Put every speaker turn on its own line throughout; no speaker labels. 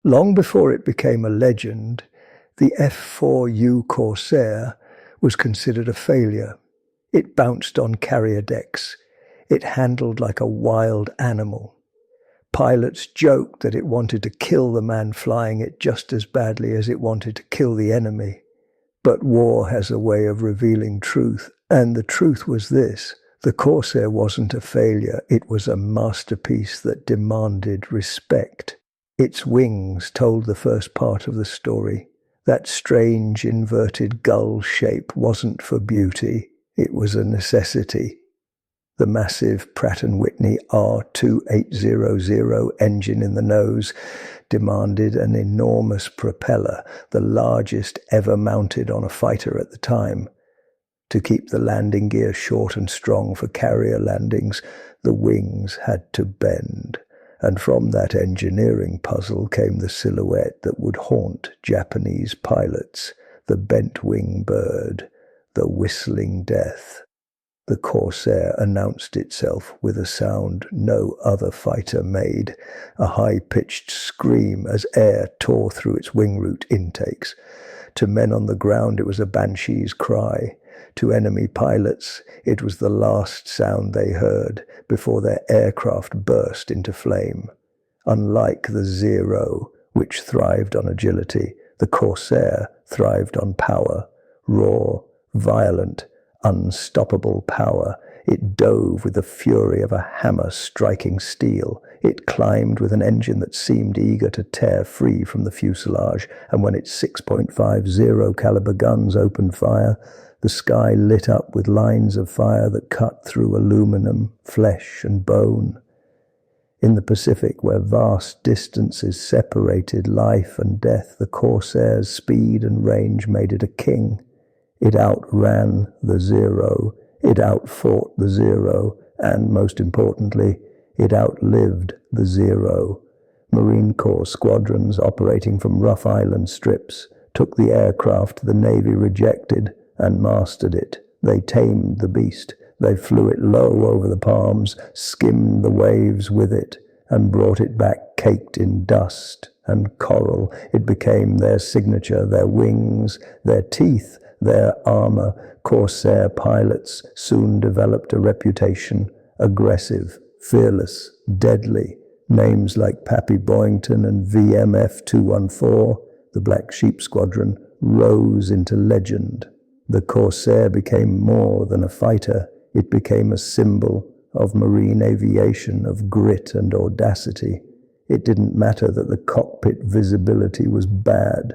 Long before it became a legend, the F4U Corsair was considered a failure. It bounced on carrier decks. It handled like a wild animal. Pilots joked that it wanted to kill the man flying it just as badly as it wanted to kill the enemy. But war has a way of revealing truth, and the truth was this: the Corsair wasn't a failure, it was a masterpiece that demanded respect. Its wings told the first part of the story. That strange inverted gull shape wasn't for beauty, it was a necessity. The massive Pratt & Whitney R2800 engine in the nose demanded an enormous propeller, the largest ever mounted on a fighter at the time. To keep the landing gear short and strong for carrier landings, the wings had to bend. And from that engineering puzzle came the silhouette that would haunt Japanese pilots, the bent-wing bird, the whistling death. The Corsair announced itself with a sound no other fighter made, a high-pitched scream as air tore through its wing root intakes. To men on the ground it was a banshee's cry. To enemy pilots it was the last sound they heard before their aircraft burst into flame. Unlike the Zero, which thrived on agility, the Corsair thrived on power, raw, violent, unstoppable power. It dove with the fury of a hammer striking steel. It climbed with an engine that seemed eager to tear free from the fuselage, and when its 6.50 caliber guns opened fire, the sky lit up with lines of fire that cut through aluminum, flesh, and bone. In the Pacific, where vast distances separated life and death, the Corsair's speed and range made it a king. It outran the Zero, it outfought the Zero, and, most importantly, it outlived the Zero. Marine Corps squadrons operating from rough island strips took the aircraft the Navy rejected and mastered it. They tamed the beast. They flew it low over the palms, skimmed the waves with it, and brought it back caked in dust and coral. It became their signature, their wings, their teeth, their armor. Corsair pilots soon developed a reputation: aggressive, fearless, deadly. Names like Pappy Boyington and VMF-214, the Black Sheep Squadron, rose into legend. The Corsair became more than a fighter. It became a symbol of marine aviation, of grit and audacity. It didn't matter that the cockpit visibility was bad,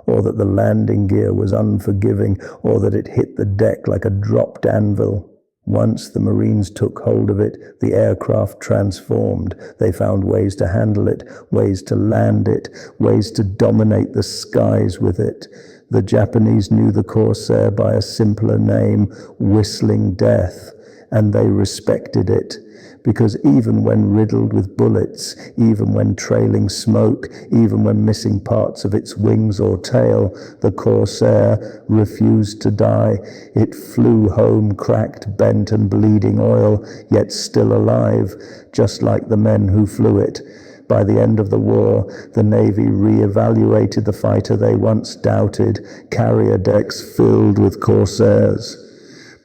or that the landing gear was unforgiving, or that it hit the deck like a dropped anvil. Once the Marines took hold of it, the aircraft transformed. They found ways to handle it, ways to land it, ways to dominate the skies with it. The Japanese knew the Corsair by a simpler name, Whistling Death, and they respected it. Because even when riddled with bullets, even when trailing smoke, even when missing parts of its wings or tail, the Corsair refused to die. It flew home cracked, bent and bleeding oil, yet still alive, just like the men who flew it. By the end of the war, the Navy re-evaluated the fighter they once doubted, carrier decks filled with Corsairs.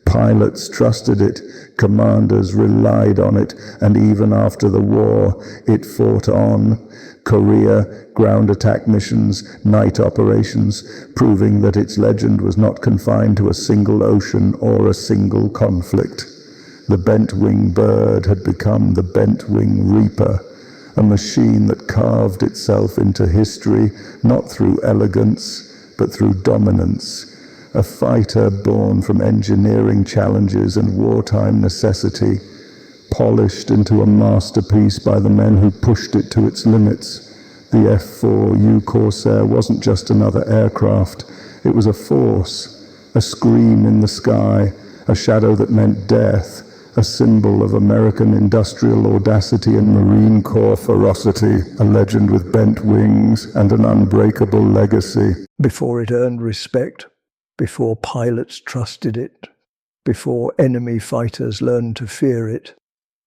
Pilots trusted it, commanders relied on it, and even after the war, it fought on. Korea, ground attack missions, night operations, proving that its legend was not confined to a single ocean or a single conflict. The bent-wing bird had become the bent-wing reaper, a machine that carved itself into history, not through elegance, but through dominance. A fighter born from engineering challenges and wartime necessity, polished into a masterpiece by the men who pushed it to its limits. The F4U Corsair wasn't just another aircraft. It was a force, a scream in the sky, a shadow that meant death, a symbol of American industrial audacity and Marine Corps ferocity, a legend with bent wings and an unbreakable legacy. Before it earned respect, before pilots trusted it, before enemy fighters learned to fear it,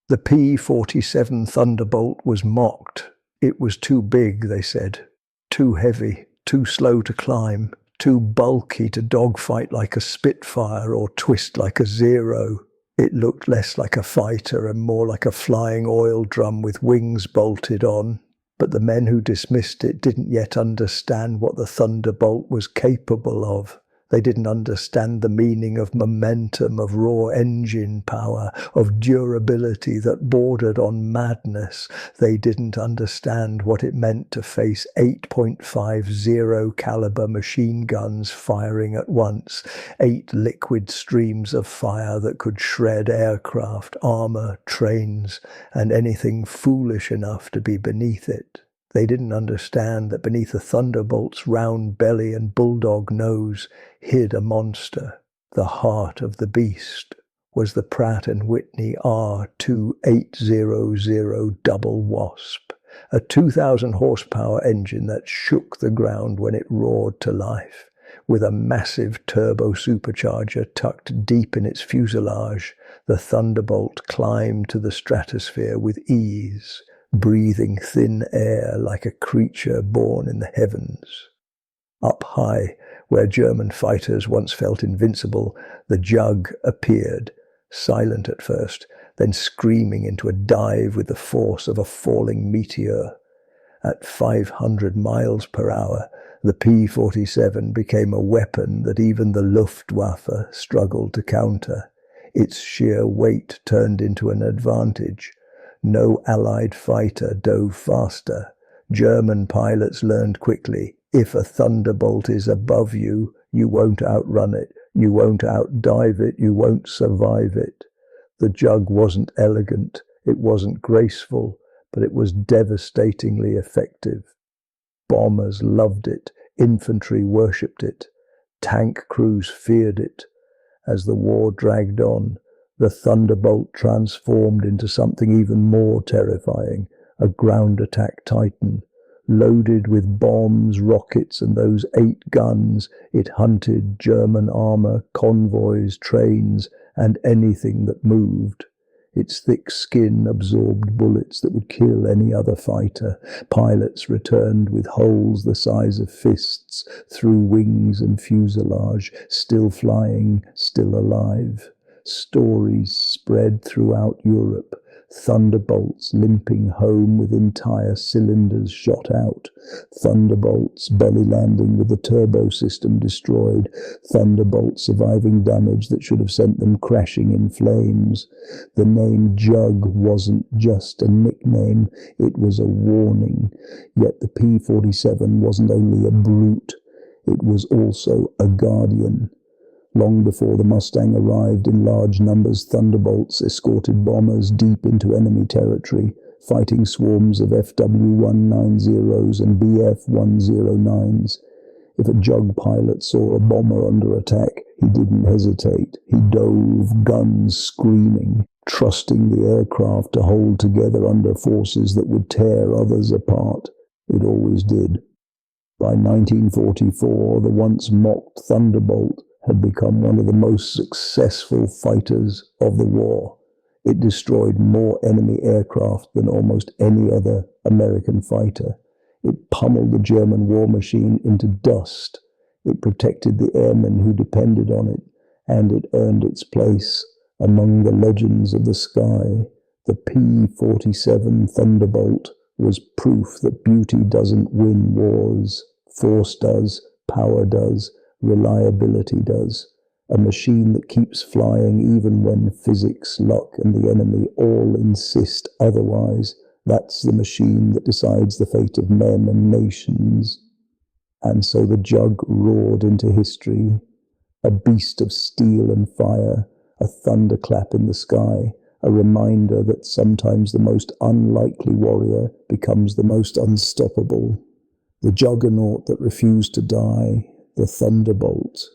the P-47 Thunderbolt was mocked. It was too big, they said. Too heavy, too slow to climb, too bulky to dogfight like a Spitfire or twist like a Zero. It looked less like a fighter and more like a flying oil drum with wings bolted on. But the men who dismissed it didn't yet understand what the Thunderbolt was capable of. They didn't understand the meaning of momentum, of raw engine power, of durability that bordered on madness. They didn't understand what it meant to face 8.50 caliber machine guns firing at once, 8 liquid streams of fire that could shred aircraft, armor, trains, and anything foolish enough to be beneath it. They didn't understand that beneath the Thunderbolt's round belly and bulldog nose hid a monster. The heart of the beast was the Pratt & Whitney R2800 Double Wasp, a 2,000 horsepower engine that shook the ground when it roared to life. With a massive turbo supercharger tucked deep in its fuselage, the Thunderbolt climbed to the stratosphere with ease, breathing thin air like a creature born in the heavens. Up high, where German fighters once felt invincible, the Jug appeared, silent at first, then screaming into a dive with the force of a falling meteor. At 500 miles per hour, the P-47 became a weapon that even the Luftwaffe struggled to counter. Its sheer weight turned into an advantage. No Allied fighter dove faster. German pilots learned quickly, if a Thunderbolt is above you, you won't outrun it, you won't outdive it, you won't survive it. The Jug wasn't elegant, it wasn't graceful, but it was devastatingly effective. Bombers loved it, infantry worshipped it, tank crews feared it. As the war dragged on, the Thunderbolt transformed into something even more terrifying, a ground attack titan. Loaded with bombs, rockets, and those 8 guns, it hunted German armor, convoys, trains, and anything that moved. Its thick skin absorbed bullets that would kill any other fighter. Pilots returned with holes the size of fists through wings and fuselage, still flying, still alive. Stories spread throughout Europe. Thunderbolts limping home with entire cylinders shot out. Thunderbolts belly landing with the turbo system destroyed. Thunderbolts surviving damage that should have sent them crashing in flames. The name Jug wasn't just a nickname, it was a warning. Yet the P-47 wasn't only a brute, it was also a guardian. Long before the Mustang arrived in large numbers, Thunderbolts escorted bombers deep into enemy territory, fighting swarms of FW-190s and BF-109s. If a Jug pilot saw a bomber under attack, he didn't hesitate. He dove, guns screaming, trusting the aircraft to hold together under forces that would tear others apart. It always did. By 1944, the once mocked Thunderbolt had become one of the most successful fighters of the war. It destroyed more enemy aircraft than almost any other American fighter. It pummeled the German war machine into dust. It protected the airmen who depended on it, and it earned its place among the legends of the sky. The P-47 Thunderbolt was proof that beauty doesn't win wars. Force does, power does, reliability does. A machine that keeps flying even when physics, luck, and the enemy all insist otherwise. That's the machine that decides the fate of men and nations. And so the Jug roared into history, a beast of steel and fire, a thunderclap in the sky, a reminder that sometimes the most unlikely warrior becomes the most unstoppable. The juggernaut that refused to die, the Thunderbolt.